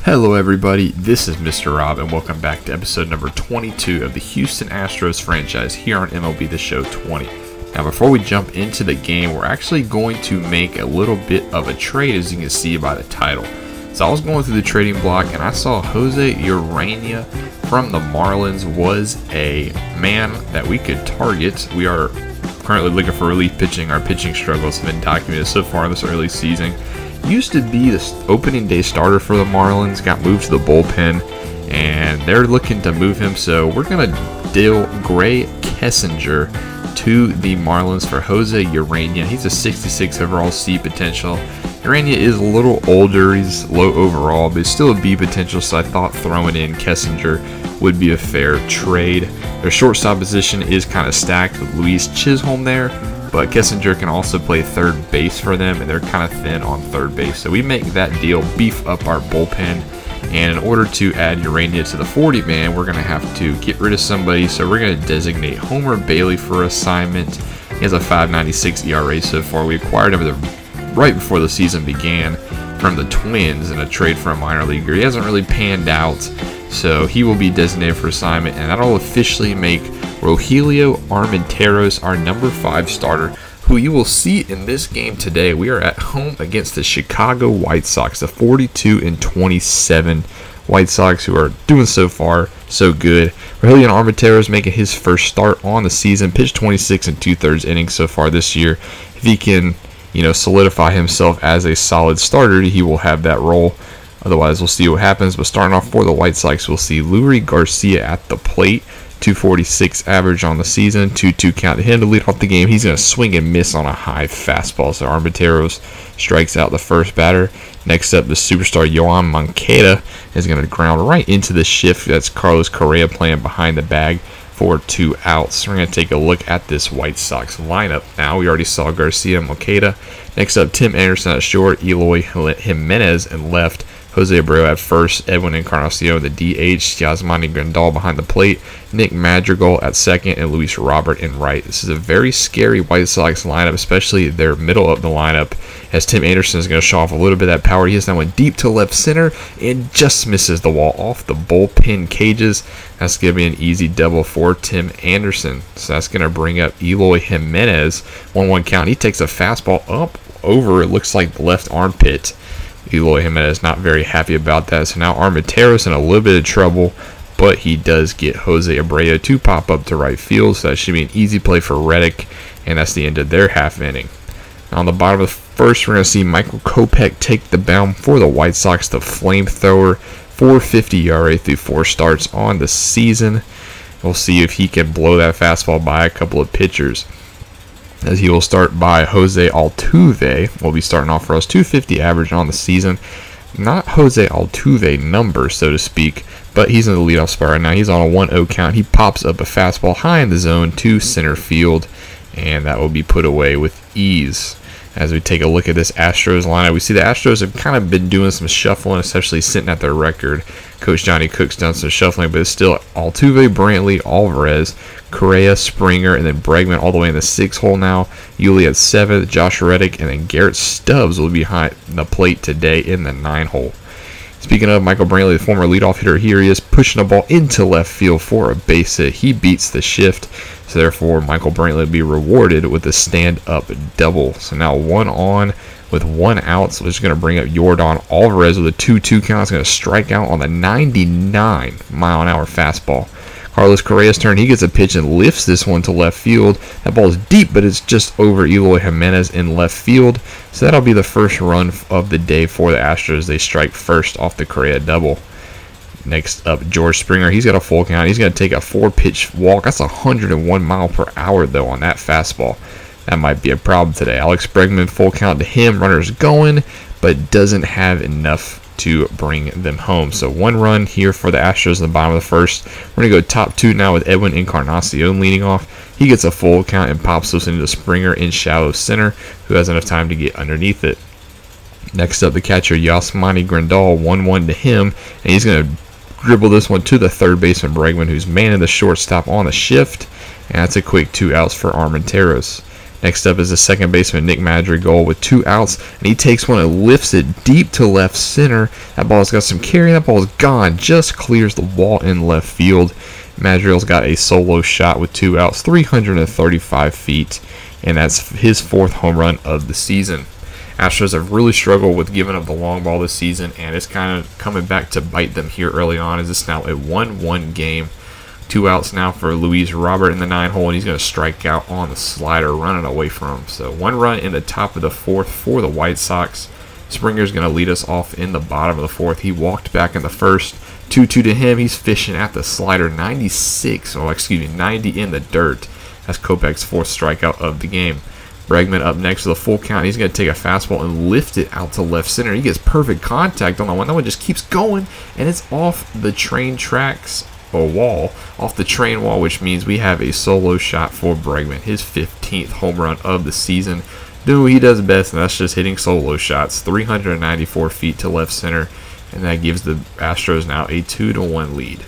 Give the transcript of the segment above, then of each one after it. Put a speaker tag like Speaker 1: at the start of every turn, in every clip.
Speaker 1: Hello everybody, this is Mr. Rob and welcome back to episode number 22 of the Houston Astros franchise here on MLB The Show 20. Now before we jump into the game, we're actually going to make a little bit of a trade, as you can see by the title. So I was going through the trading block and I saw Jose Urania from the Marlins was a man that we could target. We are currently looking for relief pitching. Our pitching struggles have been documented so far this early season. Used to be the opening day starter for the Marlins, got moved to the bullpen, and they're looking to move him. So we're going to deal Gray Kessinger to the Marlins for Jose Urania. He's a 66 overall C potential. Urania is a little older, he's low overall, but he's still a B potential, so I thought throwing in Kessinger would be a fair trade. Their shortstop position is kind of stacked with Luis Chisholm there, but Kessinger can also play third base for them, and they're kind of thin on third base. So we make that deal, beef up our bullpen, and in order to add Urania to the 40-man, we're going to have to get rid of somebody. So we're going to designate Homer Bailey for assignment. He has a 5.96 ERA so far. We acquired him right before the season began from the Twins in a trade for a minor leaguer. He hasn't really panned out, so he will be designated for assignment, and that'll officially make Rogelio Armenteros our number 5 starter, who you will see in this game today. We are at home against the Chicago White Sox, the 42-27 White Sox, who are doing so far so good. Rogelio Armenteros making his first start on the season, pitched 26 2/3 innings so far this year. If he can, solidify himself as a solid starter, he will have that role. Otherwise, we'll see what happens. But starting off for the White Sox, we'll see Lurie Garcia at the plate. 246 average on the season, 2-2 count to him to lead off the game. He's going to swing and miss on a high fastball, so Armenteros strikes out the first batter. Next up, the superstar Yoan Moncada is going to ground right into the shift. That's Carlos Correa playing behind the bag for 2 outs. We're going to take a look at this White Sox lineup now. We already saw Garcia and Moncada. Next up, Tim Anderson at short, Eloy Jimenez in left, Jose Abreu at first, Edwin Encarnacion the DH, Yasmani Grandal behind the plate, Nick Madrigal at second, and Luis Robert in right. This is a very scary White Sox lineup, especially their middle of the lineup, as Tim Anderson is going to show off a little bit of that power. He has that one deep to left center and just misses the wall off the bullpen cages. That's going to be an easy double for Tim Anderson. So that's going to bring up Eloy Jimenez. 1-1 count. He takes a fastball up over, it looks like, the left armpit. Eloy Jimenez not very happy about that. So now Armenteros in a little bit of trouble, but he does get Jose Abreu to pop up to right field. So that should be an easy play for Reddick, and that's the end of their half inning. Now on the bottom of the first, we're going to see Michael Kopech take the mound for the White Sox, the flamethrower. 4.50 ERA through 4 starts on the season. We'll see if he can blow that fastball by a couple of pitchers, as he will start by Jose Altuve. Will be starting off for us, 250 average on the season. Not Jose Altuve number, so to speak, but he's in the leadoff spot right now. He's on a 1-0 count. He pops up a fastball high in the zone to center field, and that will be put away with ease. As we take a look at this Astros lineup, we see the Astros have kind of been doing some shuffling, especially sitting at their record. Coach Johnny Cook's done some shuffling, but it's still Altuve, Brantley, Alvarez, Correa, Springer, and then Bregman all the way in the 6th hole now. Yuli at 7th, Josh Reddick, and then Garrett Stubbs will be behind the plate today in the 9th hole. Speaking of Michael Brantley, the former leadoff hitter, here he is pushing the ball into left field for a base hit. He beats the shift, so therefore Michael Brantley will be rewarded with a stand-up double. So now 1 on with 1 out, so it's going to bring up Yordan Alvarez with a 2-2 count. It's going to strike out on the 99-mile-an-hour fastball. Carlos Correa's turn. He gets a pitch and lifts this one to left field. That ball is deep, but it's just over Eloy Jimenez in left field. So that'll be the first run of the day for the Astros. They strike first off the Correa double. Next up, George Springer. He's got a full count. He's going to take a 4-pitch walk. That's 101 mile per hour, though, on that fastball. That might be a problem today. Alex Bregman, full count to him. Runners going, but doesn't have enough to bring them home. So 1 run here for the Astros in the bottom of the first. We're going to go top 2 now with Edwin Encarnacion leading off. He gets a full count and pops this into Springer in shallow center, who has enough time to get underneath it. Next up, the catcher Yasmani Grandal, 1-1 to him, and he's going to dribble this one to the third baseman Bregman, who's manning the shortstop on the shift, and that's a quick 2 outs for Armenteros. Next up is the second baseman, Nick Madrigal, with 2 outs, and he takes one and lifts it deep to left center. That ball's got some carry. That ball's gone. Just clears the wall in left field. Madrigal's got a solo shot with 2 outs, 335 feet, and that's his 4th home run of the season. Astros have really struggled with giving up the long ball this season, and it's kind of coming back to bite them here early on, as it's now a 1-1 game. 2 outs now for Luis Robert in the 9-hole, and he's going to strike out on the slider, running away from him. So 1 run in the top of the 4th for the White Sox. Springer's going to lead us off in the bottom of the 4th. He walked back in the 1st. 2-2 to him. He's fishing at the slider. 90 in the dirt. That's Kopech's 4th strikeout of the game. Bregman up next with a full count. He's going to take a fastball and lift it out to left center. He gets perfect contact on that one. That one just keeps going, and it's off the train tracks or wall, off the train wall, which means we have a solo shot for Bregman, his 15th home run of the season. Doing what he does best, and that's just hitting solo shots. 394 feet to left center, and that gives the Astros now a 2-1 lead.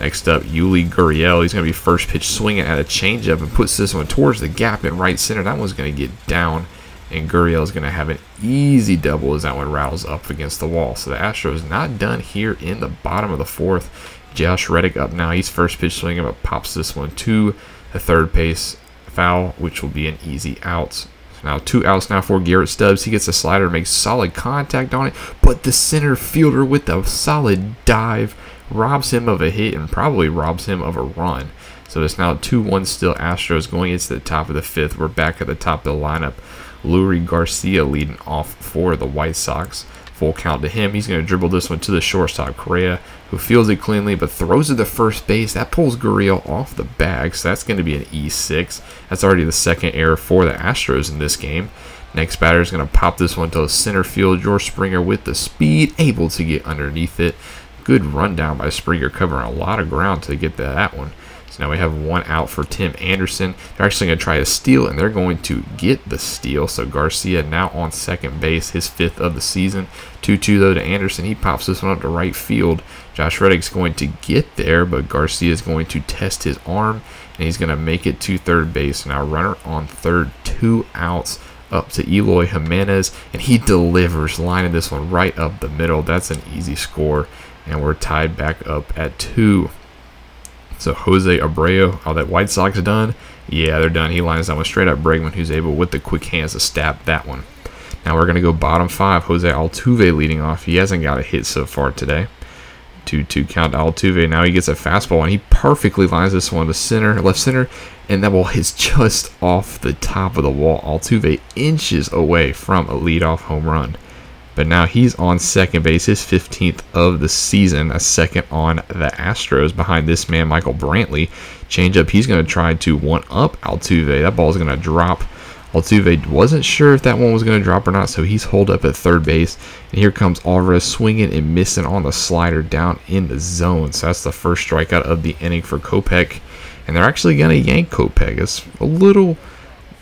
Speaker 1: Next up, Yuli Gurriel. He's going to be first pitch swinging at a changeup and puts this one towards the gap in right center. That one's going to get down, and Gurriel is going to have an easy double as that one rattles up against the wall. So the Astros not done here in the bottom of the 4th. Josh Reddick up now. He's first pitch swinging, but pops this one to the third base foul, which will be an easy out. So now 2 outs now for Garrett Stubbs. He gets a slider, makes solid contact on it, but the center fielder with a solid dive robs him of a hit and probably robs him of a run. So it's now 2-1 still Astros going into the top of the 5th. We're back at the top of the lineup. Leury Garcia leading off for the White Sox. Full count to him. He's going to dribble this one to the shortstop, Correa, who fields it cleanly but throws it to first base. That pulls Gurriel off the bag, so that's going to be an E6. That's already the 2nd error for the Astros in this game. Next batter is going to pop this one to center field. George Springer with the speed, able to get underneath it. Good rundown by Springer, covering a lot of ground to get to that one. So now we have 1 out for Tim Anderson. They're actually going to try to steal, and they're going to get the steal. So Garcia now on second base, his 5th of the season. 2-2 though to Anderson. He pops this one up to right field. Josh Reddick's going to get there, but Garcia is going to test his arm, and he's going to make it to third base. Now runner on third, 2 outs. Up to Eloy Jimenez, and he delivers, lining this one right up the middle. That's an easy score, and we're tied back up at 2. So Jose Abreu, all that White Sox done? Yeah, they're done. He lines that one straight up. Bregman, who's able with the quick hands to stab that one. Now we're going to go bottom 5. Jose Altuve leading off. He hasn't got a hit so far today. 2-2 count to Altuve. Now he gets a fastball, and he perfectly lines this one to center, left center, and that ball hits just off the top of the wall. Altuve inches away from a leadoff home run. But now he's on second base, his 15th of the season, a 2nd on the Astros behind this man, Michael Brantley. Changeup, he's going to try to one-up Altuve. That ball is going to drop. Altuve wasn't sure if that one was going to drop or not, so he's holed up at third base. And here comes Alvarez swinging and missing on the slider down in the zone. So that's the first strikeout of the inning for Kopech. And they're actually going to yank Kopech. It's a little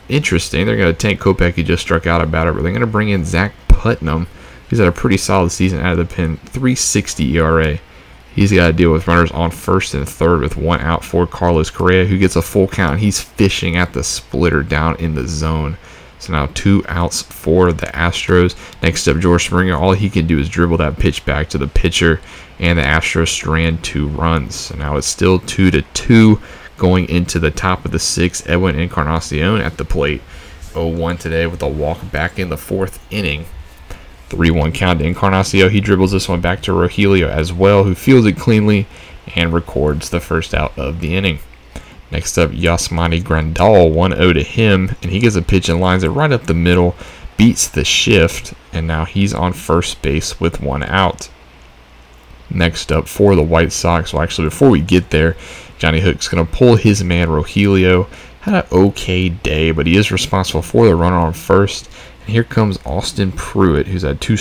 Speaker 1: interesting. They're going to tank Kopech. He just struck out a batter, but they're going to bring in Zach Putnam. He's had a pretty solid season out of the pen, 3.60 ERA. He's got to deal with runners on first and third with 1 out for Carlos Correa, who gets a full count. He's fishing at the splitter down in the zone. So now 2 outs for the Astros. Next up, George Springer. All he can do is dribble that pitch back to the pitcher, and the Astros strand 2 runs. So now it's still 2-2 going into the top of the 6th. Edwin Encarnacion at the plate. 0-1 today with a walk back in the 4th inning. 3-1 count to Encarnacion. He dribbles this one back to Rogelio as well, who fields it cleanly and records the first out of the inning. Next up, Yasmani Grandal, 1-0 to him, and he gets a pitch and lines it right up the middle, beats the shift, and now he's on first base with 1 out. Next up for the White Sox, well, actually, before we get there, Johnny Hook's going to pull his man Rogelio. Had an okay day, but he is responsible for the runner on first. And here comes Austin Pruitt, who's had 2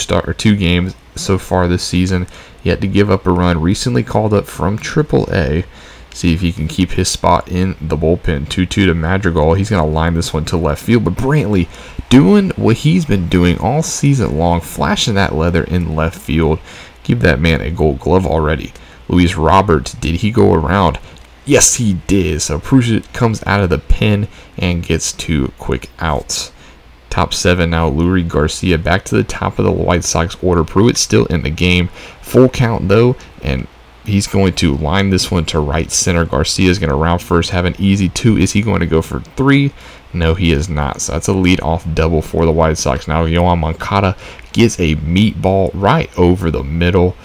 Speaker 1: games so far this season, yet to give up a run. Recently called up from AAA. See if he can keep his spot in the bullpen. 2-2 to Madrigal. He's going to line this one to left field, but Brantley doing what he's been doing all season long, flashing that leather in left field. Give that man a Gold Glove already. Luis Robert, did he go around? Yes, he did. So Pruitt comes out of the pen and gets 2 quick outs. Top 7 now, Lurie Garcia back to the top of the White Sox order. Pruitt still in the game. Full count though, and he's going to line this one to right center. Garcia is going to round first, have an easy 2. Is he going to go for 3? No, he is not. So that's a lead-off double for the White Sox. Now Yoan Moncada gets a meatball right over the middle,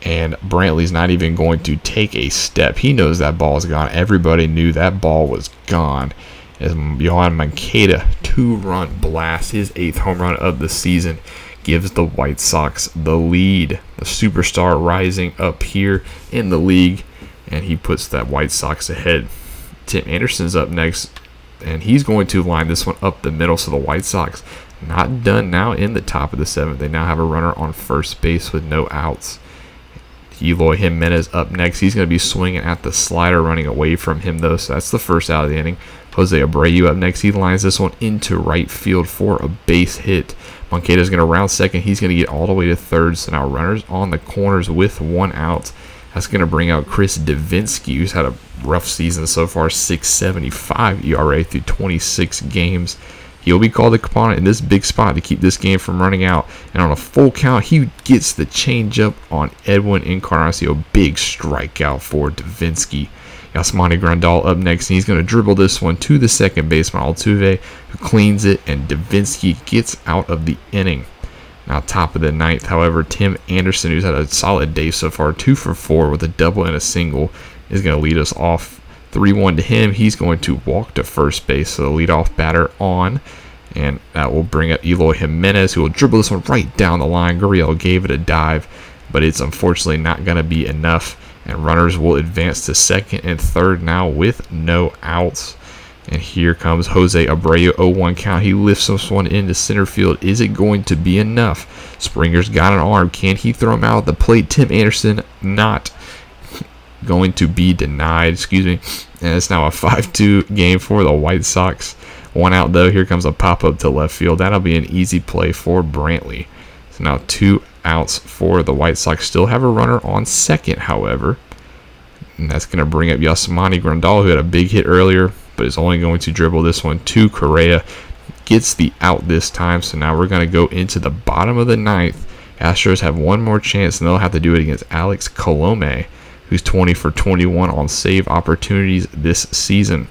Speaker 1: and Brantley's not even going to take a step. He knows that ball is gone. Everybody knew that ball was gone. As Yoan Moncada, 2-run blast, his 8th home run of the season, gives the White Sox the lead. The superstar rising up here in the league, and he puts that White Sox ahead. Tim Anderson's up next, and he's going to line this one up the middle. So the White Sox not done now in the top of the 7th. They now have a runner on first base with no outs. Eloy Jimenez up next. He's going to be swinging at the slider, running away from him though, so that's the first out of the inning. Jose Abreu up next. He lines this one into right field for a base hit. Moncada's going to round second. He's going to get all the way to third. So now runners on the corners with 1 out. That's going to bring out Chris Davinsky, who's had a rough season so far, 6.75 ERA through 26 games. He'll be called upon in this big spot to keep this game from running out. And on a full count, he gets the changeup on Edwin Encarnacion. Big strikeout for Davinsky. Yasmani Grandal up next, and he's going to dribble this one to the second baseman, Altuve, who cleans it, and Davinsky gets out of the inning. Now, top of the 9th, however, Tim Anderson, who's had a solid day so far, 2 for 4 with a double and a single, is going to lead us off. 3-1 to him. He's going to walk to first base, so the leadoff batter on, and that will bring up Eloy Jimenez, who will dribble this one right down the line. Gurriel gave it a dive, but it's unfortunately not going to be enough, and runners will advance to second and third now with no outs. And here comes Jose Abreu, 0-1 count. He lifts this one into center field. Is it going to be enough? Springer's got an arm. Can he throw him out at the plate? Tim Anderson not going to be denied. Excuse me. And it's now a 5-2 game for the White Sox. 1 out though. Here comes a pop-up to left field. That'll be an easy play for Brantley. So now 2 outs for the White Sox. Still have a runner on second, however. And that's going to bring up Yasmani Grandal, who had a big hit earlier, but is only going to dribble this one to Correa. Gets the out this time. So now we're going to go into the bottom of the 9th. Astros have one more chance, and they'll have to do it against Alex Colome, who's 20 for 21 on save opportunities this season.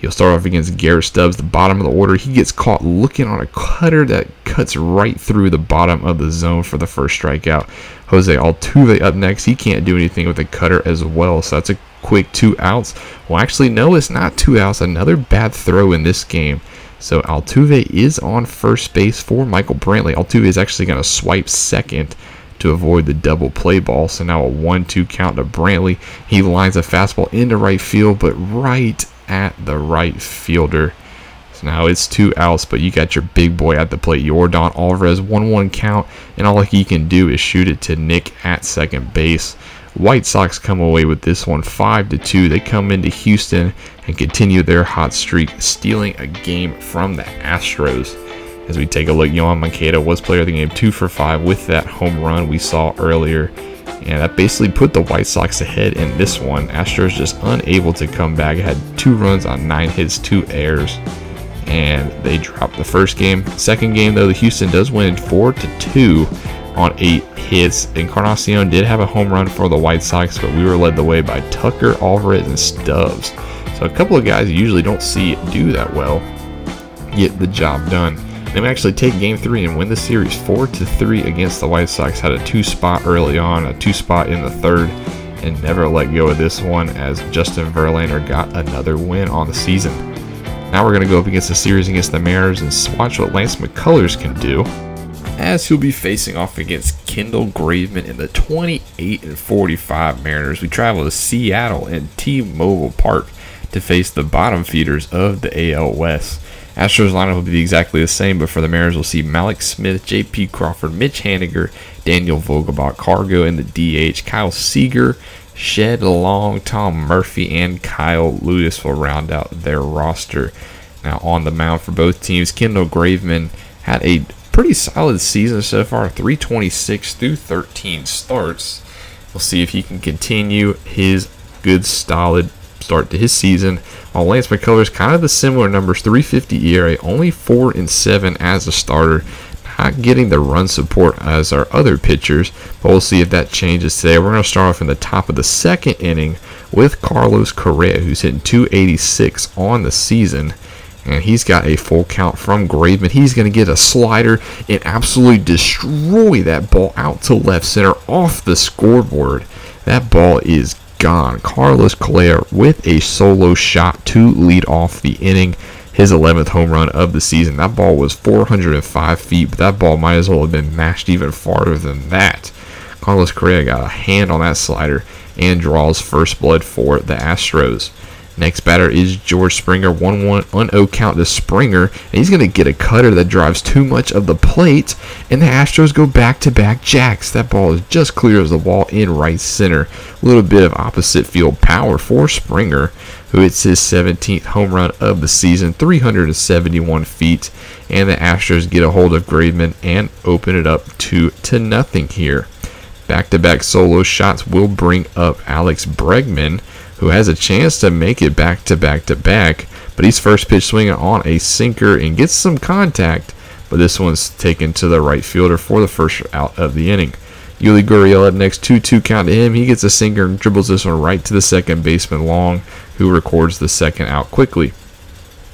Speaker 1: He'll start off against Garrett Stubbs, the bottom of the order. He gets caught looking on a cutter that cuts right through the bottom of the zone for the first strikeout. Jose Altuve up next. He can't do anything with the cutter as well, so that's a quick 2 outs. Well, actually, no, it's not 2 outs. Another bad throw in this game. So Altuve is on first base for Michael Brantley. Altuve is actually going to swipe second to avoid the double play ball. So now a 1-2 count to Brantley. He lines a fastball into right field, but right at the right fielder. So now it's 2 outs, but you got your big boy at the plate, Yordan Alvarez, 1-1 count, and all he can do is shoot it to Nick at second base. White Sox come away with this one 5-2. They come into Houston and continue their hot streak, stealing a game from the Astros. As we take a look, Yoan Moncada was player of the game, 2 for 5 with that home run we saw earlier. And that basically put the White Sox ahead in this one. Astros just unable to come back. It had 2 runs on 9 hits, 2 errors, and they dropped the first game. Second game, though, the Houston does win 4-2 on 8 hits. Encarnacion did have a home run for the White Sox, but we were led the way by Tucker, Alvarez, and Stubbs. So a couple of guys you usually don't see do that well get the job done. They may actually take game 3 and win the series 4-3 against the White Sox. Had a 2-spot early on, a 2-spot in the 3rd, and never let go of this one as Justin Verlander got another win on the season. Now we're going to go up against the series against the Mariners and watch what Lance McCullers can do, as he'll be facing off against Kendall Graveman in the 28-45 Mariners. We travel to Seattle and T-Mobile Park to face the bottom feeders of the AL West. Astros lineup will be exactly the same, but for the Mariners, we'll see Malik Smith, J.P. Crawford, Mitch Haniger, Daniel Vogelbach, Cargo in the DH, Kyle Seager, Shed Long, Tom Murphy, and Kyle Lewis will round out their roster. Now on the mound for both teams, Kendall Graveman had a pretty solid season so far, 326 through 13 starts. We'll see if he can continue his good, solid start to his season. While Lance McCullers kind of the similar numbers, 3.50 ERA, only 4-7 as a starter. Not getting the run support as our other pitchers, but we'll see if that changes today. We're going to start off in the top of the second inning with Carlos Correa, who's hitting 286 on the season. And he's got a full count from Graveman. He's going to get a slider and absolutely destroy that ball out to left center off the scoreboard. That ball is gone. Carlos Correa with a solo shot to lead off the inning. His 11th home run of the season. That ball was 405 feet, but that ball might as well have been mashed even farther than that. Carlos Correa got a hand on that slider and draws first blood for the Astros. Next batter is George Springer, 1-1 0 count to Springer, and he's going to get a cutter that drives too much of the plate, and the Astros go back-to-back jacks. That ball is just clear as the wall in right center. A little bit of opposite field power for Springer, who hits his 17th home run of the season, 371 feet, and the Astros get a hold of Graveman and open it up 2-0 here. Back-to-back solo shots will bring up Alex Bregman, who has a chance to make it back-to-back, but he's first pitch swinging on a sinker and gets some contact, but this one's taken to the right fielder for the first out of the inning. Yuli Gurriel up next, 2-2 count to him. He gets a sinker and dribbles this one right to the second baseman Long, who records the second out quickly.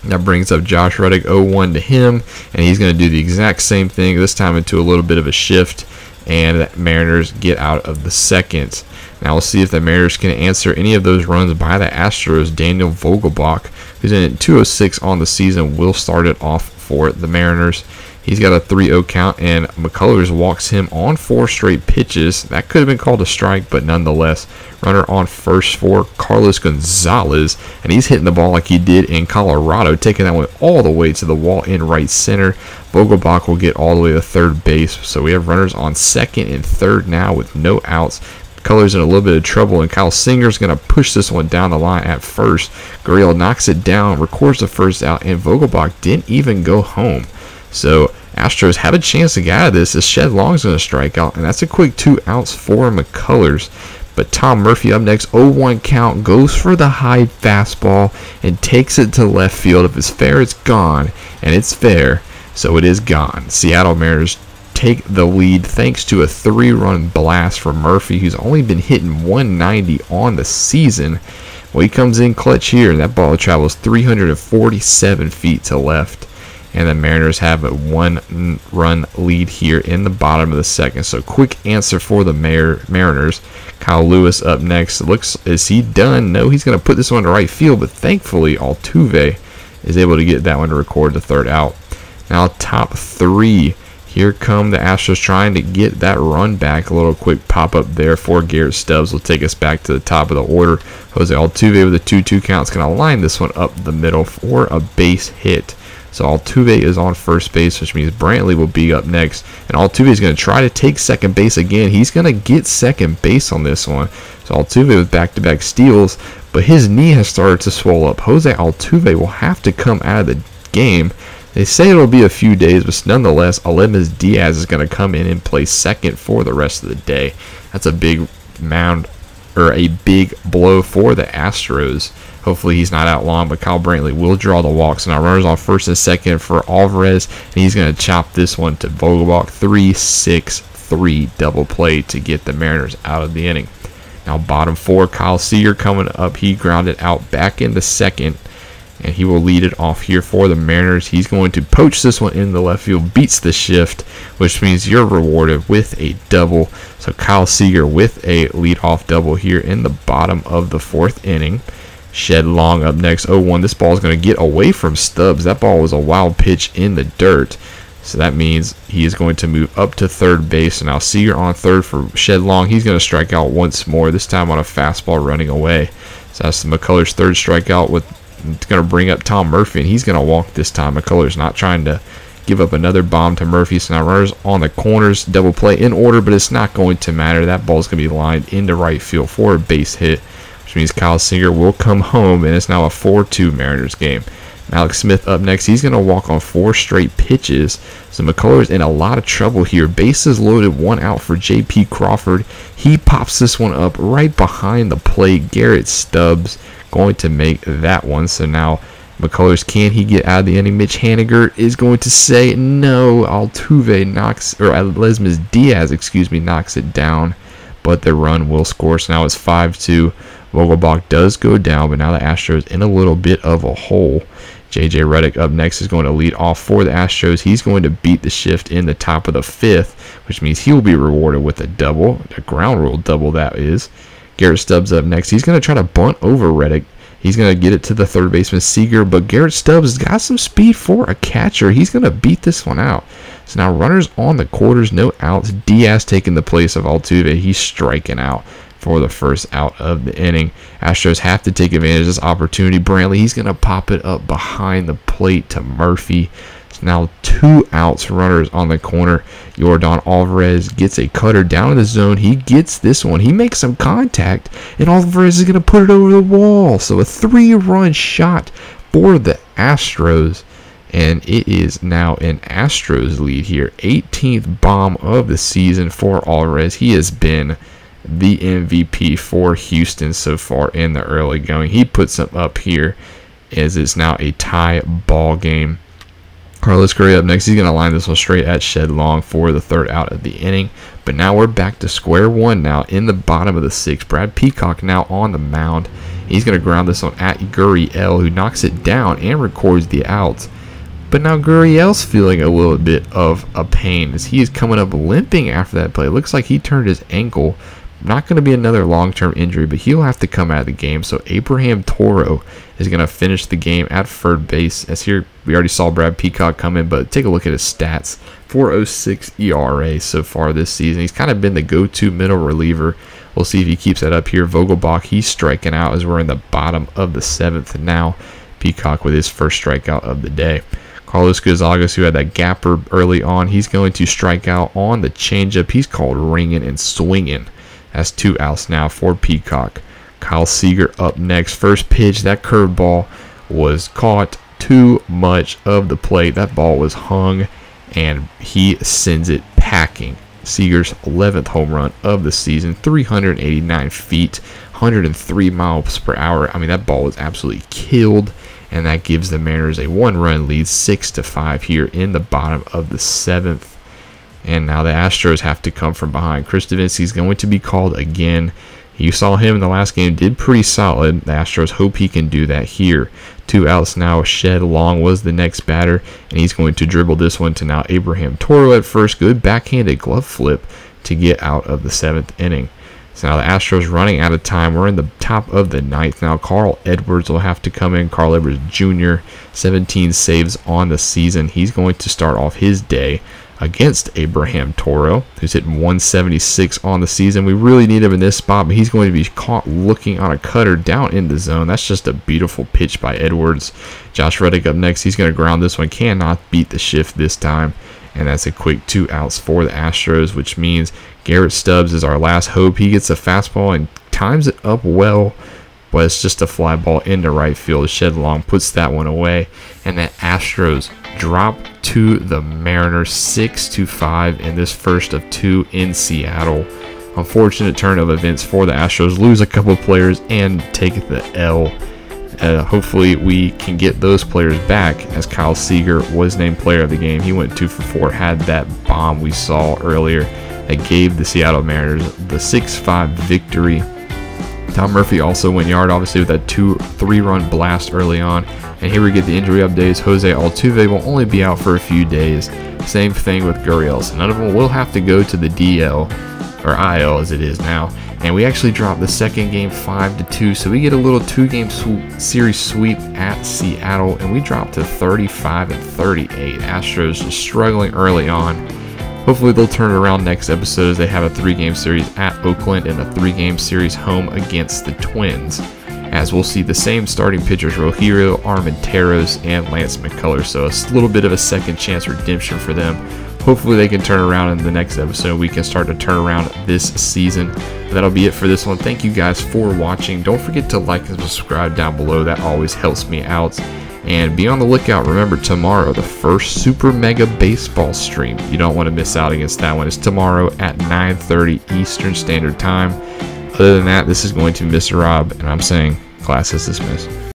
Speaker 1: That brings up Josh Reddick, 0-1 to him, and he's going to do the exact same thing, this time into a little bit of a shift, and the Mariners get out of the second. Now we'll see if the Mariners can answer any of those runs by the Astros. Daniel Vogelbach, who's in at 206 on the season, will start it off for the Mariners. He's got a 3-0 count, and McCullers walks him on 4 straight pitches. That could have been called a strike, but nonetheless, runner on first for Carlos Gonzalez, and he's hitting the ball like he did in Colorado, taking that one all the way to the wall in right center. Vogelbach will get all the way to third base, so we have runners on second and third now with no outs. McCullers in a little bit of trouble, and Kyle Singer's going to push this one down the line at first. Gurriel knocks it down, records the first out, and Vogelbach didn't even go home. So Astros had a chance to get out of this as Shed Long's going to strike out, and that's a quick 2 outs for McCullers. But Tom Murphy up next, 0-1 count, goes for the high fastball and takes it to left field. If it's fair, it's gone, and it's fair, so it is gone. Seattle Mariners take the lead thanks to a 3-run blast from Murphy, who's only been hitting 190 on the season. Well, he comes in clutch here, and that ball travels 347 feet to left. And the Mariners have a 1-run lead here in the bottom of the second. So quick answer for the Mariners. Kyle Lewis up next. Is he done? No, he's going to put this one to right field, but thankfully Altuve is able to get that one to record the third out. Now top 3. Here come the Astros trying to get that run back. A little quick pop-up there for Garrett Stubbs will take us back to the top of the order. Jose Altuve with a 2-2 count is going to line this one up the middle for a base hit. So Altuve is on first base, which means Brantley will be up next. And Altuve is going to try to take second base again. He's going to get second base on this one. So Altuve with back-to-back steals, but his knee has started to swell up. Jose Altuve will have to come out of the game. They say it'll be a few days, but nonetheless, Aledmys Diaz is going to come in and play second for the rest of the day. That's a big a big blow for the Astros. Hopefully he's not out long, but Kyle Brantley will draw the walk. So now runners on first and second for Alvarez, and he's going to chop this one to Vogelbach. 3-6-3 double play to get the Mariners out of the inning. Now bottom 4, Kyle Seager coming up. He grounded out back into second, and he will lead it off here for the Mariners. He's going to poach this one in the left field, beats the shift, which means you're rewarded with a double. So Kyle Seager with a leadoff double here in the bottom of the 4th inning. Shed Long up next, 0-1. This ball is going to get away from Stubbs. That ball was a wild pitch in the dirt. So that means he is going to move up to third base. And now Seager on third for Shed Long. He's going to strike out once more, this time on a fastball running away. So that's McCullers' third strikeout. It's going to bring up Tom Murphy, and he's going to walk this time. McCullers not trying to give up another bomb to Murphy. So now runners on the corners, double play in order, but it's not going to matter. That ball is going to be lined into right field for a base hit, which means Kyle Seager will come home, and it's now a 4-2 Mariners game. Alex Smith up next. He's going to walk on 4 straight pitches. So McCullers in a lot of trouble here. Bases loaded, 1 out for J.P. Crawford. He pops this one up right behind the plate. Garrett Stubbs going to make that one. So now McCullers, can he get out of the inning? Mitch Haniger is going to say no. Altuve knocks, or Lesmes Diaz, excuse me, knocks it down, but the run will score. So now it's 5-2. Vogelbach does go down, but now the Astros in a little bit of a hole. J.J. Redick up next is going to lead off for the Astros. He's going to beat the shift in the top of the 5th, which means he will be rewarded with a double, a ground rule double that is. Garrett Stubbs up next. He's going to try to bunt over Redick. He's going to get it to the third baseman Seager, but Garrett Stubbs has got some speed for a catcher. He's going to beat this one out. So now runners on the quarters, no outs. Diaz taking the place of Altuve. He's striking out for the first out of the inning. Astros have to take advantage of this opportunity. Brantley, he's going to pop it up behind the plate to Murphy. So now 2 outs, runners on the corner. Yordan Alvarez gets a cutter down in the zone. He gets this one. He makes some contact, and Alvarez is going to put it over the wall. So a 3-run shot for the Astros, and it is now an Astros lead here. 18th bomb of the season for Alvarez. He has been the MVP for Houston so far in the early going. He puts them up here as it's now a tie ball game. Carlos Correa up next. He's going to line this one straight at Shed Long for the 3rd out of the inning. But now we're back to square one now in the bottom of the 6th. Brad Peacock now on the mound. He's going to ground this one at Gurriel, who knocks it down and records the outs. But now Gurriel's feeling a little bit of a pain as he is coming up limping after that play. It looks like he turned his ankle. Not going to be another long-term injury, but he'll have to come out of the game. So Abraham Toro is going to finish the game at third base. As here, we already saw Brad Peacock come in, but take a look at his stats. 4.06 ERA so far this season. He's kind of been the go-to middle reliever. We'll see if he keeps that up here. Vogelbach, he's striking out as we're in the bottom of the 7th now. Peacock with his first strikeout of the day. Carlos Gonzalez, who had that gapper early on, he's going to strike out on the changeup. He's called ringing and swinging. That's 2 outs now for Peacock. Kyle Seager up next. First pitch, that curveball was caught too much of the plate. That ball was hung, and he sends it packing. Seager's 11th home run of the season, 389 feet, 103 miles per hour. I mean, that ball was absolutely killed, and that gives the Mariners a 1-run lead, 6-5 here in the bottom of the 7th. And now the Astros have to come from behind. Chris Davinsky's going to be called again. You saw him in the last game, did pretty solid. The Astros hope he can do that here. 2 outs now. Shed Long was the next batter, and he's going to dribble this one to now Abraham Toro at first. Good backhanded glove flip to get out of the 7th inning. So now the Astros running out of time. We're in the top of the 9th now. Carl Edwards will have to come in. Carl Edwards Jr., 17 saves on the season. He's going to start off his day against Abraham Toro, who's hitting 176 on the season. We really need him in this spot, but he's going to be caught looking on a cutter down in the zone. That's just a beautiful pitch by Edwards. Josh Reddick up next. He's going to ground this one. Cannot beat the shift this time. And that's a quick 2 outs for the Astros, which means Garrett Stubbs is our last hope. He gets a fastball and times it up well, but it's just a fly ball into right field. Shed Long puts that one away, and the Astros drop to the Mariners 6-5 in this first of 2 in Seattle. Unfortunate turn of events for the Astros. Lose a couple of players and take the L. Hopefully we can get those players back, as Kyle Seager was named player of the game. He went 2 for 4, had that bomb we saw earlier that gave the Seattle Mariners the 6-5 victory. Tom Murphy also went yard, obviously, with that 3-run blast early on. And here we get the injury updates. Jose Altuve will only be out for a few days. Same thing with Gurriel. So none of them will have to go to the DL, or IL as it is now. And we actually dropped the second game 5-2. So we get a little 2-game series sweep at Seattle. And we drop to 35-38. Astros just struggling early on. Hopefully they'll turn it around next episode as they have a 3-game series at Oakland and a 3-game series home against the Twins. As we'll see the same starting pitchers, Rogelio Armenteros and Lance McCullers. So a little bit of a second chance redemption for them. Hopefully they can turn around in the next episode. We can start to turn around this season. But that'll be it for this one. Thank you guys for watching. Don't forget to like and subscribe down below. That always helps me out. And be on the lookout. Remember, tomorrow, the first Super Mega Baseball stream. You don't want to miss out against that one. It's tomorrow at 9:30 Eastern Standard Time. Other than that, this is going to be Mr. Rob, and I'm saying Class is dismissed.